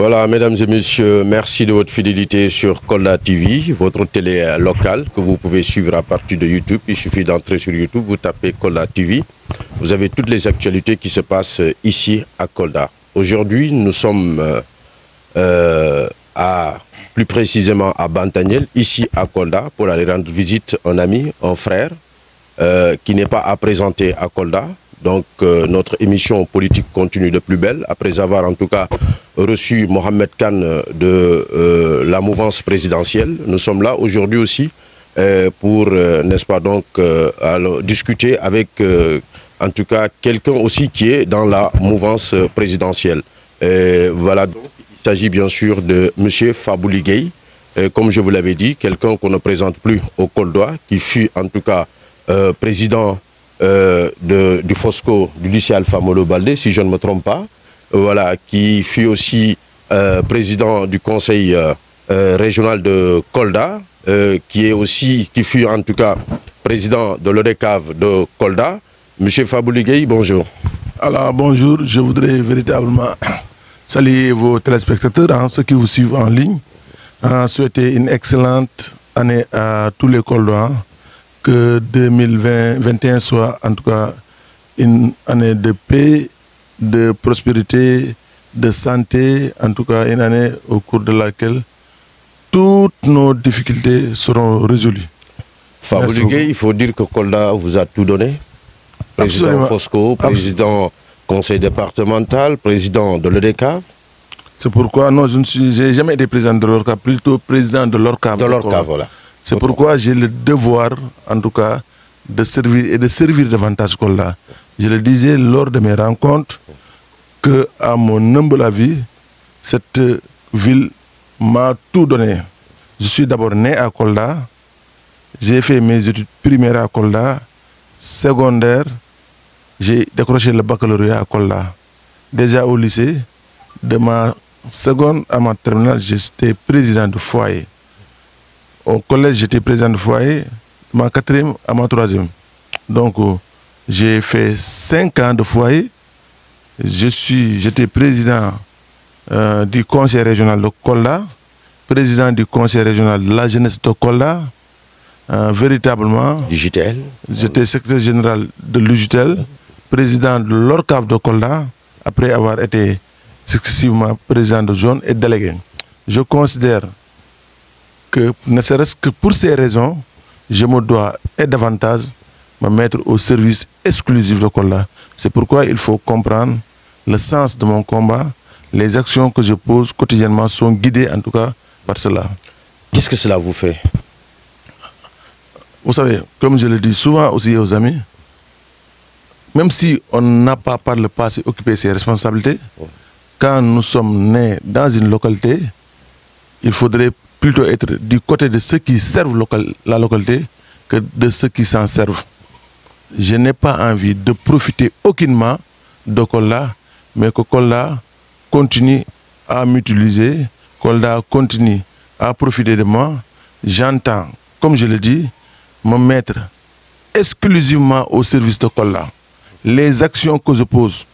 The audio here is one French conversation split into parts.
Voilà, mesdames et messieurs, merci de votre fidélité sur Kolda TV, votre télé locale que vous pouvez suivre à partir de YouTube. Il suffit d'entrer sur YouTube, vous tapez Kolda TV. Vous avez toutes les actualités qui se passent ici à Kolda. Aujourd'hui, nous sommes plus précisément à Bantaniel, ici à Kolda, pour aller rendre visite à un ami, un frère, qui n'est pas à présenter à Kolda. Donc notre émission politique continue de plus belle, après avoir en tout cas reçu Mohamed Khan de la mouvance présidentielle. Nous sommes là aujourd'hui aussi pour, n'est-ce pas, donc discuter avec en tout cas quelqu'un aussi qui est dans la mouvance présidentielle. Voilà, donc il s'agit bien sûr de M. Fabouly Gaye, comme je vous l'avais dit, quelqu'un qu'on ne présente plus au Koldois, qui fut en tout cas président du Fosco du lycée Alpha Molo Baldé, si je ne me trompe pas, voilà, qui fut aussi président du conseil régional de Kolda, qui fut en tout cas président de l'ODECAV de Kolda. Monsieur Fabouly Gaye, bonjour. Alors bonjour, je voudrais véritablement saluer vos téléspectateurs, ceux qui vous suivent en ligne, souhaiter une excellente année à tous les Koldois. Que 2021 soit en tout cas une année de paix, de prospérité, de santé, en tout cas une année au cours de laquelle toutes nos difficultés seront résolues. Fabouly Gaye, il faut dire que Kolda vous a tout donné. Président Absolument. Fosco, président conseil départemental, président de l'EDECAV. C'est pourquoi non, je n'ai jamais été président de l'ORCAV, plutôt président de l'ORCAV. De l'ORCAV, voilà. C'est pourquoi j'ai le devoir, en tout cas, de servir et de servir davantage Kolda. Je le disais lors de mes rencontres que, à mon humble avis, cette ville m'a tout donné. Je suis d'abord né à Kolda, j'ai fait mes études primaires à Kolda, secondaire, j'ai décroché le baccalauréat à Kolda. Déjà au lycée, de ma seconde à ma terminale, j'étais président de foyer. Au collège, j'étais président de foyer, ma quatrième à ma troisième. Donc, j'ai fait 5 ans de foyer. J'étais président du conseil régional de Kolda, président du conseil régional de la jeunesse de Kolda, véritablement. Digital. J'étais secrétaire général de l'UJTL, président de l'ORCAV de Kolda, après avoir été successivement président de zone et délégué. Je considère que, ne serait-ce que pour ces raisons, je me dois et davantage me mettre au service exclusif de Kolda. C'est pourquoi il faut comprendre le sens de mon combat. Les actions que je pose quotidiennement sont guidées en tout cas par cela. Qu'est-ce que cela vous fait? Vous savez, comme je le dis souvent aussi aux amis, même si on n'a pas par le passé occupé ses responsabilités, quand nous sommes nés dans une localité, il faudrait plutôt être du côté de ceux qui servent la localité que de ceux qui s'en servent. Je n'ai pas envie de profiter aucunement de Kolda, mais que Kolda continue à m'utiliser, Kolda continue à profiter de moi. J'entends, comme je le dis, me mettre exclusivement au service de Kolda. Les actions que je pose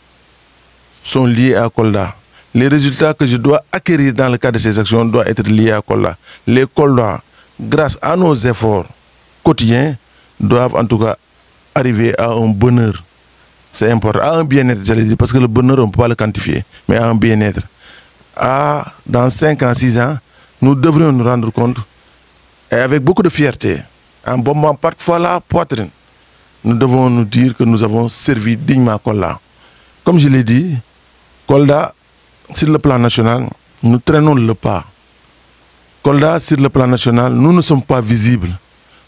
sont liées à Kolda. Les résultats que je dois acquérir dans le cadre de ces actions doivent être liés à Kolda. Les Kolda, grâce à nos efforts quotidiens, doivent en tout cas arriver à un bonheur. C'est important, à un bien-être, j'allais dire, parce que le bonheur, on ne peut pas le quantifier, mais à un bien-être. Dans 5 ans, 6 ans, nous devrions nous rendre compte, et avec beaucoup de fierté, en bombant parfois la poitrine, nous devons nous dire que nous avons servi dignement Kolda. Comme je l'ai dit, Kolda, sur le plan national, nous traînons le pas. Kolda, sur le plan national, nous ne sommes pas visibles.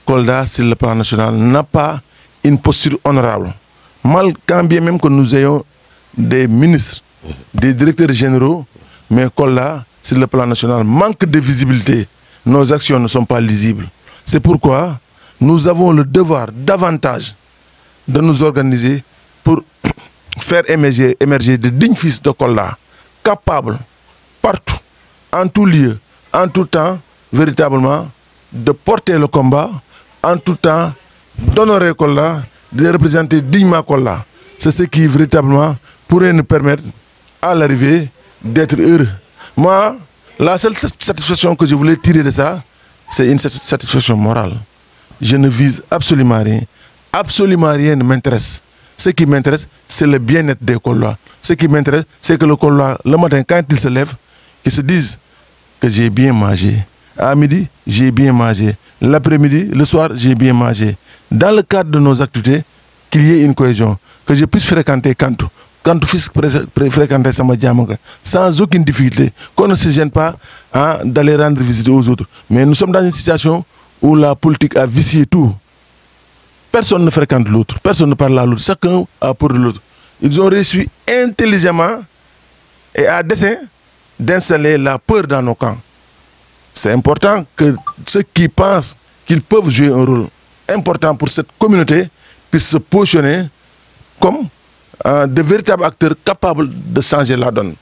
Kolda, sur le plan national, n'a pas une posture honorable. Quand bien même que nous ayons des ministres, des directeurs généraux, mais Kolda, sur le plan national, manque de visibilité. Nos actions ne sont pas lisibles. C'est pourquoi nous avons le devoir davantage de nous organiser pour faire émerger de dignes fils de Kolda, capables, partout, en tout lieu, en tout temps, véritablement, de porter le combat, en tout temps, d'honorer Kolda, de représenter dignement Kolda. C'est ce qui, véritablement, pourrait nous permettre, à l'arrivée, d'être heureux. Moi, la seule satisfaction que je voulais tirer de ça, c'est une satisfaction morale. Je ne vise absolument rien. Absolument rien ne m'intéresse. Ce qui m'intéresse, c'est le bien-être des Koldois. Ce qui m'intéresse, c'est que le Koldois, le matin, quand il se lève, qu'il se dise que j'ai bien mangé. À midi, j'ai bien mangé. L'après-midi, le soir, j'ai bien mangé. Dans le cadre de nos activités, qu'il y ait une cohésion. Que je puisse fréquenter Kantou. Kantou puisse fréquenter Samadjamanga. Sans aucune difficulté. Qu'on ne se gêne pas d'aller rendre visite aux autres. Mais nous sommes dans une situation où la politique a vicié tout. Personne ne fréquente l'autre. Personne ne parle à l'autre. Chacun a peur de l'autre. Ils ont réussi intelligemment et à dessein d'installer la peur dans nos camps. C'est important que ceux qui pensent qu'ils peuvent jouer un rôle important pour cette communauté puissent se positionner comme de véritables acteurs capables de changer la donne.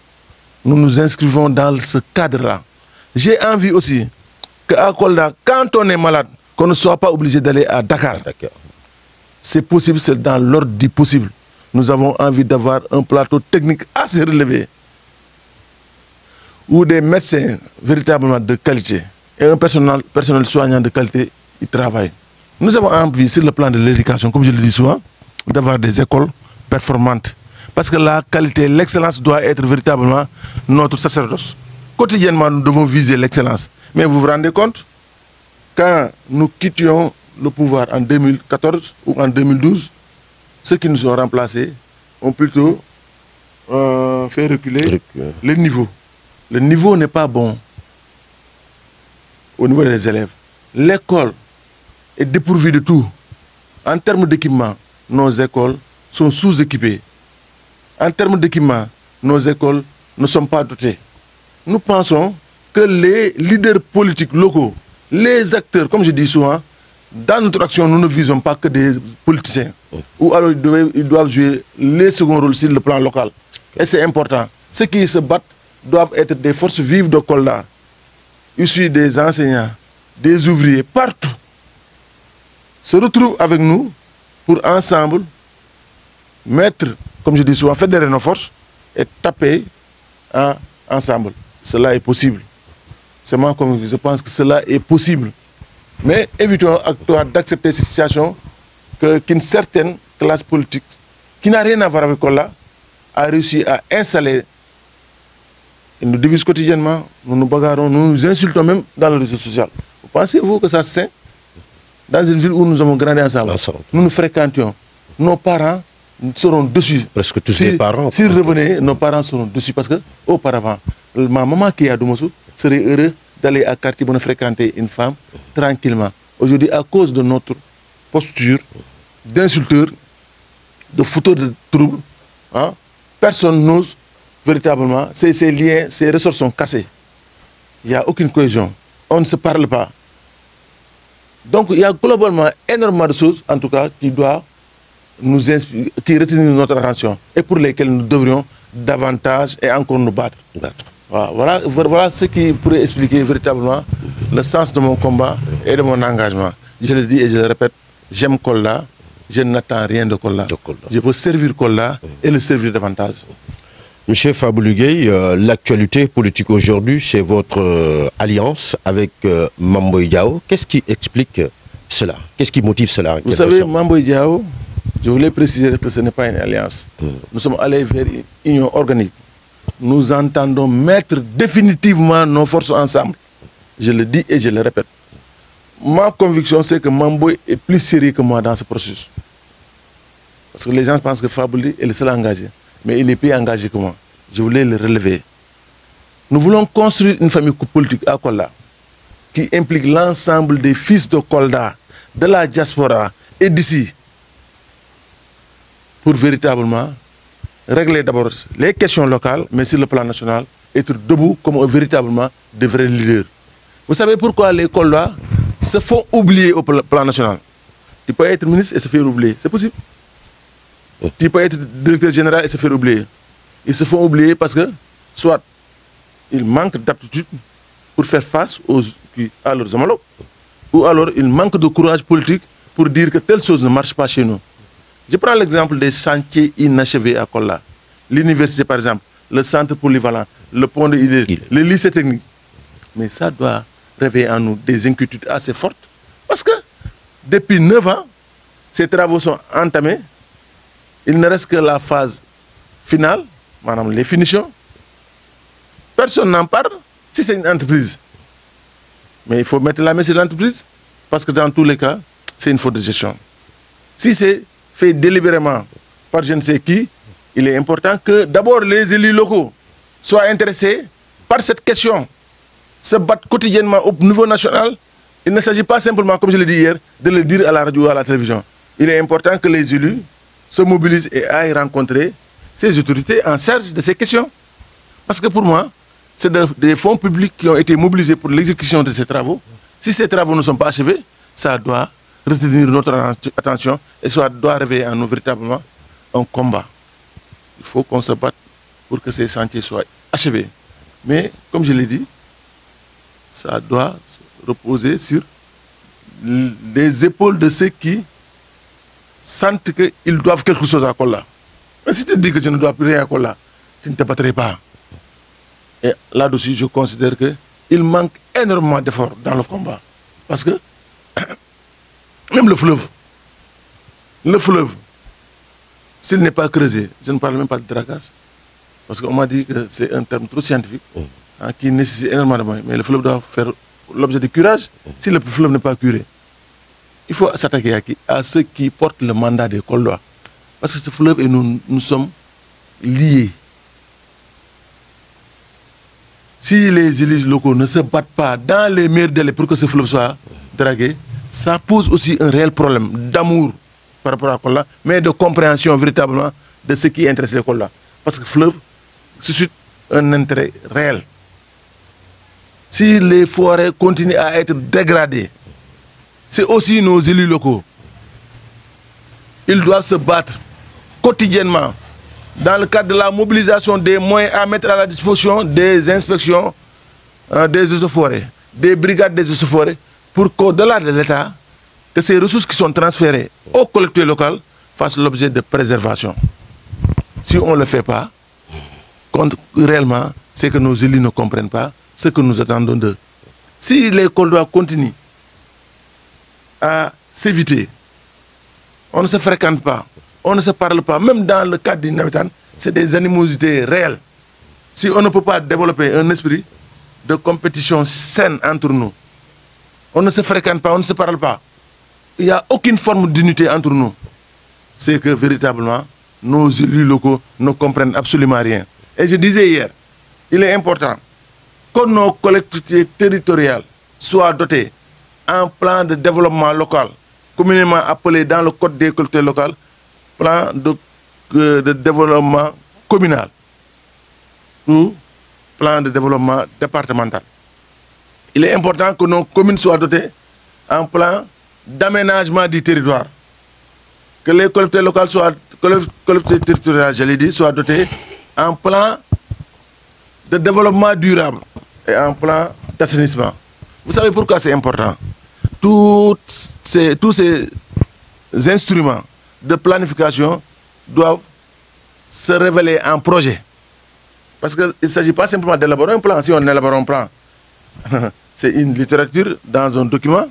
Nous nous inscrivons dans ce cadre-là. J'ai envie aussi qu'à Kolda, quand on est malade, qu'on ne soit pas obligé d'aller à Dakar. C'est possible, c'est dans l'ordre du possible. Nous avons envie d'avoir un plateau technique assez relevé, où des médecins véritablement de qualité et un personnel soignant de qualité y travaillent. Nous avons envie, sur le plan de l'éducation, comme je le dis souvent, d'avoir des écoles performantes. Parce que la qualité, l'excellence doit être véritablement notre sacerdoce. Quotidiennement, nous devons viser l'excellence. Mais vous vous rendez compte, quand nous quittions le pouvoir en 2014 ou en 2012, ceux qui nous ont remplacés ont plutôt fait reculer le niveau. Le niveau n'est pas bon au niveau des élèves. L'école est dépourvue de tout. En termes d'équipement, nos écoles sont sous-équipées. En termes d'équipement, nos écoles ne sont pas dotées. Nous pensons que les leaders politiques locaux, les acteurs, comme je dis souvent, dans notre action, nous ne visons pas que des politiciens. Ou alors ils doivent jouer les seconds rôles sur le plan local. Et c'est important. Ceux qui se battent doivent être des forces vives de Kolda, issus des enseignants, des ouvriers, partout, se retrouvent avec nous pour ensemble mettre, comme je dis souvent, fédérer nos forces et taper ensemble. Cela est possible. C'est moi comme je pense que cela est possible. Mais évitons à toi d'accepter cette situation qu'une certaine classe politique, qui n'a rien à voir avec Kolda, a réussi à installer. Ils nous divisent quotidiennement, nous nous bagarrons, nous nous insultons même dans le réseau social. Pensez-vous que ça se sent dans une ville où nous avons grandi ensemble? Nous nous fréquentions. Nos parents seront dessus. Presque tous les parents. S'ils revenaient, nos parents seront dessus. Parce que, auparavant, ma maman qui est à Domossou serait heureuse d'aller à quartier pour fréquenter une femme tranquillement. Aujourd'hui, à cause de notre posture d'insulteur, de photos de troubles, personne n'ose véritablement. Ces liens, ces ressorts sont cassés. Il n'y a aucune cohésion. On ne se parle pas. Donc il y a globalement énormément de choses, en tout cas, qui doivent nous inspirer, qui retiennent notre attention et pour lesquelles nous devrions davantage et encore nous battre. Voilà ce qui pourrait expliquer véritablement le sens de mon combat et de mon engagement. Je le dis et je le répète, j'aime Kolda, je n'attends rien de Kolda. Je veux servir Kolda et le servir davantage. Monsieur Fabouly Gueye, l'actualité politique aujourd'hui, c'est votre alliance avec Mame Boye Diao. Qu'est-ce qui explique cela? Qu'est-ce qui motive cela? Vous savez, Mame Boye Diao, je voulais préciser que ce n'est pas une alliance. Nous sommes allés vers une union organique. Nous entendons mettre définitivement nos forces ensemble. Je le dis et je le répète. Ma conviction, c'est que Mame Boye est plus sérieux que moi dans ce processus. Parce que les gens pensent que Fabouly est le seul engagé. Mais il est plus engagé que moi. Je voulais le relever. Nous voulons construire une famille politique à Kolda qui implique l'ensemble des fils de Kolda, de la diaspora et d'ici, pour véritablement régler d'abord les questions locales, mais sur le plan national, être debout comme véritablement de vrais leaders. Vous savez pourquoi les Kolda se font oublier au plan national? Tu peux être ministre et se faire oublier. C'est possible. Tu peux être directeur général et se faire oublier. Ils se font oublier parce que, soit ils manquent d'aptitude pour faire face à leurs homologues, ou alors ils manquent de courage politique pour dire que telle chose ne marche pas chez nous. Je prends l'exemple des chantiers inachevés à Kolda. L'université, par exemple, le centre polyvalent, le pont de Idé, le lycée technique. Mais ça doit réveiller en nous des inquiétudes assez fortes. Parce que depuis 9 ans, ces travaux sont entamés. Il ne reste que la phase finale, madame, les finitions. Personne n'en parle si c'est une entreprise. Mais il faut mettre la main sur l'entreprise parce que dans tous les cas, c'est une faute de gestion. Si c'est fait délibérément par je ne sais qui, il est important que d'abord les élus locaux soient intéressés par cette question, se battent quotidiennement au niveau national. Il ne s'agit pas simplement, comme je l'ai dit hier, de le dire à la radio ou à la télévision. Il est important que les élus se mobilisent et aillent rencontrer ces autorités en charge de ces questions. Parce que pour moi, c'est des fonds publics qui ont été mobilisés pour l'exécution de ces travaux. Si ces travaux ne sont pas achevés, ça doit retenir notre attention et ça doit réveiller en nous véritablement un combat. Il faut qu'on se batte pour que ces chantiers soient achevés. Mais, comme je l'ai dit, ça doit reposer sur les épaules de ceux qui sentent qu'ils doivent quelque chose à Kolla. Mais si tu dis que je ne dois plus rien à Kolla, tu ne te battrais pas. Et là-dessus, je considère qu'il manque énormément d'efforts dans le combat. Parce que même le fleuve, s'il n'est pas creusé, je ne parle même pas de dragage, parce qu'on m'a dit que c'est un terme trop scientifique, qui nécessite énormément de moyens. Mais le fleuve doit faire l'objet de curage. Si le fleuve n'est pas curé, il faut s'attaquer à ceux qui portent le mandat des Koldois. Parce que ce fleuve et nous sommes liés. Si les élus locaux ne se battent pas dans les meilleurs délais pour que ce fleuve soit dragué, ça pose aussi un réel problème d'amour par rapport à Kolla, mais de compréhension véritablement de ce qui intéresse les Kolla. Parce que le fleuve suscite un intérêt réel. Si les forêts continuent à être dégradées, c'est aussi nos élus locaux. Ils doivent se battre quotidiennement dans le cadre de la mobilisation des moyens à mettre à la disposition des inspections des eaux de forêt, des brigades des eaux de forêt, pour qu'au-delà de l'État, que ces ressources qui sont transférées aux collectivités locales fassent l'objet de préservation. Si on ne le fait pas, réellement, c'est que nos élus ne comprennent pas ce que nous attendons d'eux. Si les Koldois continuent à s'éviter, on ne se fréquente pas, on ne se parle pas, même dans le cadre du Navétane, c'est des animosités réelles. Si on ne peut pas développer un esprit de compétition saine entre nous, on ne se fréquente pas, on ne se parle pas, il n'y a aucune forme d'unité entre nous. C'est que véritablement, nos élus locaux ne comprennent absolument rien. Et je disais hier, il est important que nos collectivités territoriales soient dotées en plan de développement local, communément appelé dans le code des collectivités locales, plan de développement communal ou plan de développement départemental. Il est important que nos communes soient dotées en plan d'aménagement du territoire. Que les collectivités locales collectivités territoriales, je l'ai dit, soient dotées en plan de développement durable et en plan d'assainissement. Vous savez pourquoi c'est important? Tous ces instruments de planification doivent se révéler en projet. Parce qu'il ne s'agit pas simplement d'élaborer un plan. Si on élabore un plan, c'est une littérature dans un document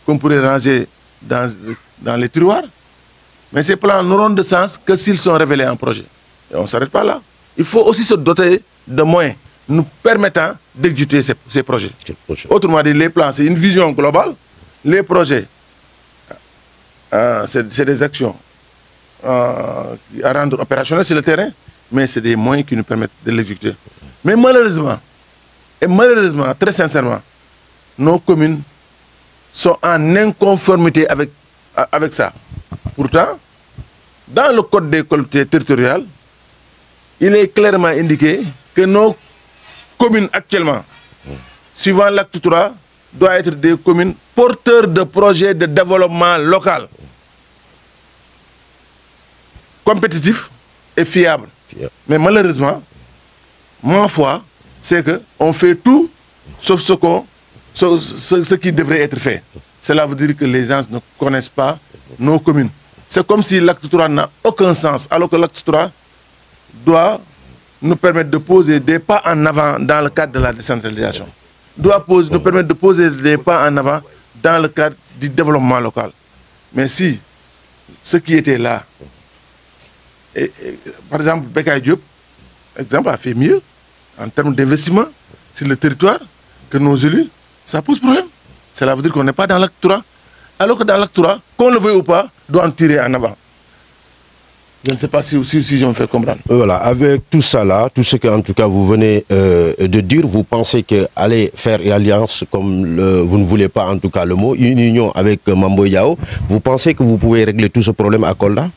qu'on pourrait ranger dans les tiroirs. Mais ces plans n'auront de sens que s'ils sont révélés en projet. Et on ne s'arrête pas là. Il faut aussi se doter de moyens nous permettant d'exécuter ces projets. Autrement dit, les plans, c'est une vision globale. Les projets, c'est des actions à rendre opérationnelles sur le terrain, mais c'est des moyens qui nous permettent de l'exécuter. Mais malheureusement, très sincèrement, nos communes sont en inconformité avec ça. Pourtant, dans le code des collectivités territoriales, il est clairement indiqué que nos communes actuellement, suivant l'acte 3, doivent être des communes porteurs de projets de développement local, compétitifs et fiables. Mais malheureusement, ma foi, c'est qu'on fait tout sauf ce qui devrait être fait. Cela veut dire que les gens ne connaissent pas nos communes. C'est comme si l'acte 3 n'a aucun sens, alors que l'acte 3 doit nous permettre de poser des pas en avant dans le cadre de la décentralisation. Doit nous permettre de poser des pas en avant dans le cadre du développement local. Mais si ce qui était là, par exemple, Bekay Diop, exemple, a fait mieux en termes d'investissement sur le territoire que nos élus, ça pose problème. Cela veut dire qu'on n'est pas dans l'acte 3. Alors que dans l'acte 3, qu'on le veuille ou pas, doit en tirer en avant. Je ne sais pas si je me fais comprendre. Voilà, avec tout ça là, tout ce que en tout cas vous venez de dire, vous pensez qu'aller faire une alliance, comme vous ne voulez pas en tout cas le mot, une union avec Mamboy Diao, vous pensez que vous pouvez régler tout ce problème à Kolda?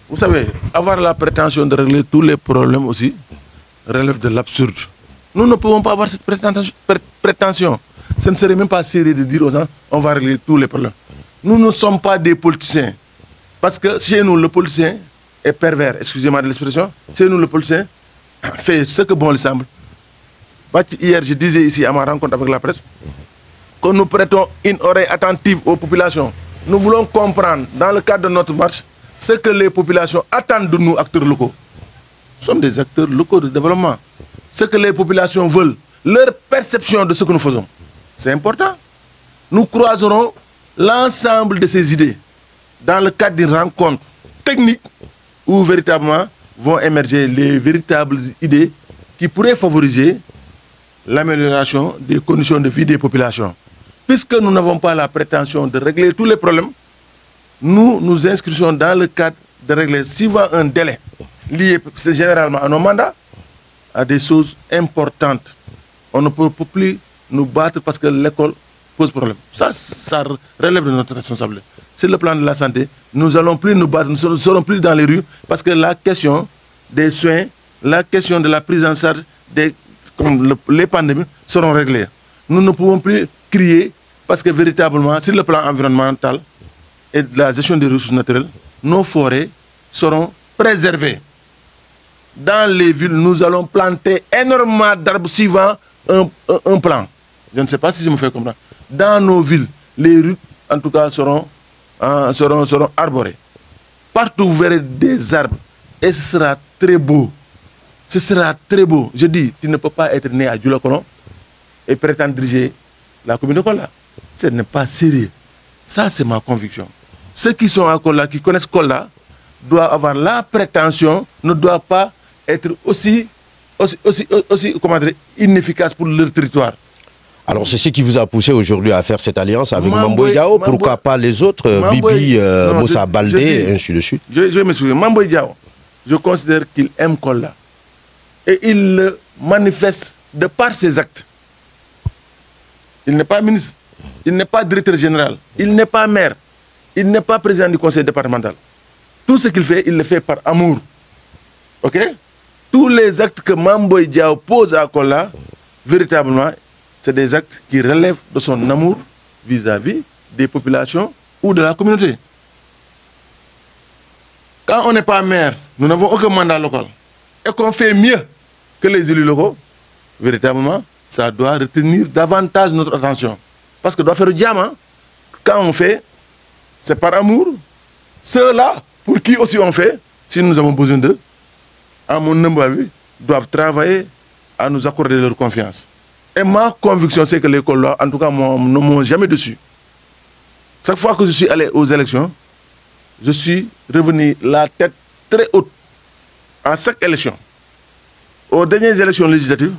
Vous savez, avoir la prétention de régler tous les problèmes aussi relève de l'absurde. Nous ne pouvons pas avoir cette prétention. Ce ne serait même pas sérieux de dire aux gens on va régler tous les problèmes. Nous ne sommes pas des politiciens. Parce que chez nous, le politicien est pervers, excusez-moi de l'expression. Chez nous, le politicien fait ce que bon lui semble. Hier, je disais ici à ma rencontre avec la presse que nous prêtons une oreille attentive aux populations. Nous voulons comprendre, dans le cadre de notre marche, ce que les populations attendent de nous, acteurs locaux. Nous sommes des acteurs locaux de développement. Ce que les populations veulent, leur perception de ce que nous faisons. C'est important. Nous croiserons l'ensemble de ces idées dans le cadre d'une rencontre technique où véritablement vont émerger les véritables idées qui pourraient favoriser l'amélioration des conditions de vie des populations. Puisque nous n'avons pas la prétention de régler tous les problèmes, nous nous inscrivons dans le cadre de régler, suivant un délai lié généralement à nos mandats, à des choses importantes. On ne peut plus nous battre parce que l'école pose problème. Ça relève de notre responsabilité. Sur le plan de la santé, nous n'allons plus nous battre, nous ne serons plus dans les rues parce que la question des soins, la question de la prise en charge les pandémies seront réglées. Nous ne pouvons plus crier parce que véritablement, sur le plan environnemental et de la gestion des ressources naturelles, nos forêts seront préservées. Dans les villes, nous allons planter énormément d'arbres suivant un plan. Je ne sais pas si je me fais comprendre. Dans nos villes, les rues, en tout cas, seront arborées. Partout, vous verrez des arbres. Et ce sera très beau. Ce sera très beau. Je dis, tu ne peux pas être né à Djoulakolon et prétendre diriger la commune de Kolda. Ce n'est pas sérieux. Ça, c'est ma conviction. Ceux qui sont à Kolda, qui connaissent Kolda, doivent avoir la prétention, ne doivent pas être aussi comment dire, inefficaces pour leur territoire. Alors c'est ce qui vous a poussé aujourd'hui à faire cette alliance avec Mamboy Diao, pourquoi pas les autres, Bibi, Moussa Baldé, et ainsi de suite. Je vais m'expliquer. Mamboy Diao, je considère qu'il aime Kolda. Et il le manifeste de par ses actes. Il n'est pas ministre, il n'est pas directeur général, il n'est pas maire, il n'est pas président du conseil départemental. Tout ce qu'il fait, il le fait par amour. Ok? Tous les actes que Mamboy Diao pose à Kolda, véritablement, c'est des actes qui relèvent de son amour vis-à-vis des populations ou de la communauté. Quand on n'est pas maire, nous n'avons aucun mandat local, et qu'on fait mieux que les élus locaux, véritablement, ça doit retenir davantage notre attention. Parce que doit faire le diamant. Quand on fait, c'est par amour. Ceux-là, pour qui aussi on fait, si nous avons besoin d'eux, à mon humble avis, doivent travailler à nous accorder leur confiance. Et ma conviction, c'est que les Kolda, en tout cas, ne m'ont jamais dessus. Chaque fois que je suis allé aux élections, je suis revenu la tête très haute à chaque élection. Aux dernières élections législatives,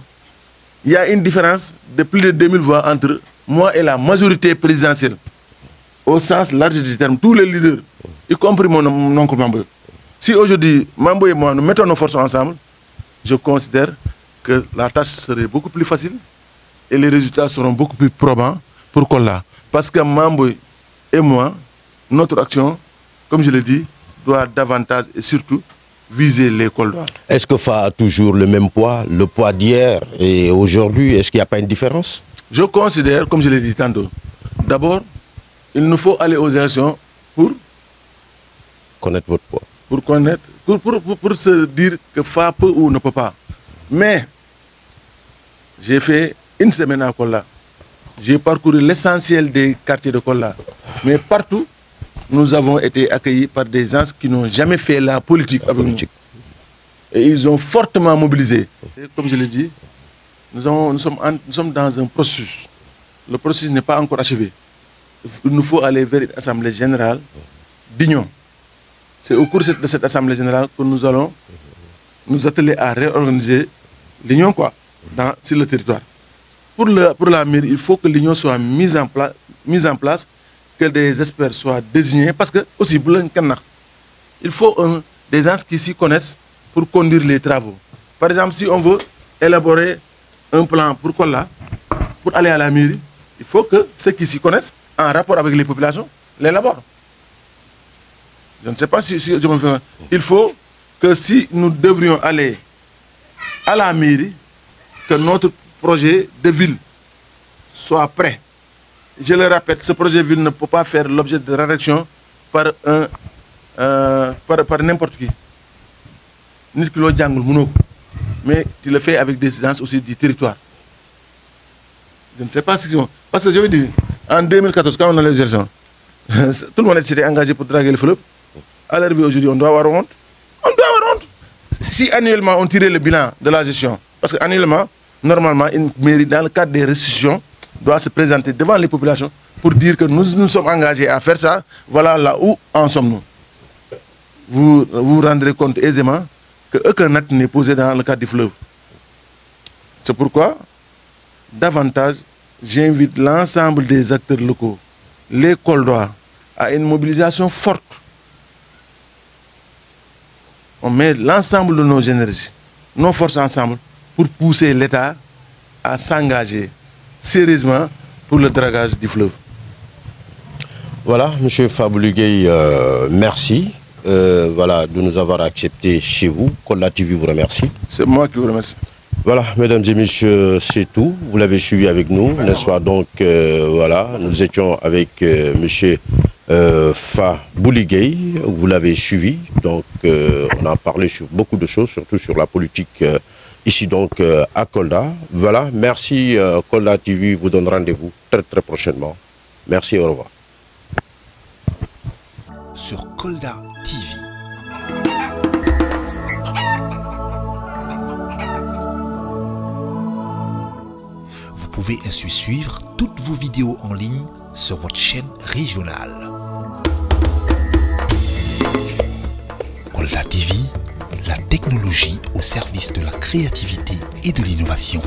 il y a une différence de plus de 2000 voix entre moi et la majorité présidentielle. Au sens large du terme, tous les leaders, y compris mon oncle Mamboy. Si aujourd'hui, Mamboy et moi, nous mettons nos forces ensemble, je considère que la tâche serait beaucoup plus facile et les résultats seront beaucoup plus probants pour Kolda. Parce que Mamboy et moi, notre action, comme je l'ai dit, doit davantage et surtout viser les Kolda. Est-ce que FA a toujours le même poids, le poids d'hier et aujourd'hui? Est-ce qu'il n'y a pas une différence? Je considère, comme je l'ai dit tantôt, d'abord, il nous faut aller aux élections pour connaître votre poids. Pour connaître, pour se dire que FA peut ou ne peut pas. Mais j'ai fait une semaine à Kolda. J'ai parcouru l'essentiel des quartiers de Kolda. Mais partout, nous avons été accueillis par des gens qui n'ont jamais fait la politique avec nous. Et ils ont fortement mobilisé. Et comme je l'ai dit, nous sommes dans un processus. Le processus n'est pas encore achevé. Il nous faut aller vers une assemblée générale d'union. C'est au cours de cette assemblée générale que nous allons nous atteler à réorganiser l'union sur le territoire. Pour la mairie, il faut que l'union soit mise en place, que des experts soient désignés, parce que aussi, il faut des gens qui s'y connaissent pour conduire les travaux. Par exemple, si on veut élaborer un plan pour aller à la mairie, il faut que ceux qui s'y connaissent, en rapport avec les populations, l'élaborent. Je ne sais pas si je me fais... Il faut que si nous devrions aller à la mairie, que notre projet de ville soit prêt. Je le répète, ce projet de ville ne peut pas faire l'objet de rédaction par n'importe qui. Mais tu le fais avec des gens aussi du territoire. Je ne sais pas si... Parce que je veux dire, en 2014, quand on a les élections, tout le monde s'était engagé pour draguer le fleuve. À l'arrivée aujourd'hui, on doit avoir honte. On doit avoir honte. Si annuellement on tirait le bilan de la gestion, parce qu'annuellement, normalement, une mairie, dans le cadre des restitutions, doit se présenter devant les populations pour dire que nous sommes engagés à faire ça. Voilà là où en sommes-nous. Vous vous rendrez compte aisément qu'aucun acte n'est posé dans le cadre du fleuve. C'est pourquoi, davantage, j'invite l'ensemble des acteurs locaux, les Koldois, à une mobilisation forte. On met l'ensemble de nos énergies, nos forces ensemble, pour pousser l'État à s'engager sérieusement pour le dragage du fleuve. Voilà, M. Fabouly Gueye, merci de nous avoir acceptés chez vous. Kolda TV vous remercie. C'est moi qui vous remercie. Voilà, mesdames et messieurs, c'est tout. Vous l'avez suivi avec nous, n'est-ce pas? Donc, nous étions avec M. Fabouly Gueye, vous l'avez suivi. Donc, on a parlé sur beaucoup de choses, surtout sur la politique ici donc à Kolda. Voilà, merci. Kolda TV vous donne rendez-vous très très prochainement. Merci, au revoir. Sur Kolda TV. Vous pouvez ainsi suivre toutes vos vidéos en ligne sur votre chaîne régionale. Kolda TV, la technologie au service de la créativité et de l'innovation.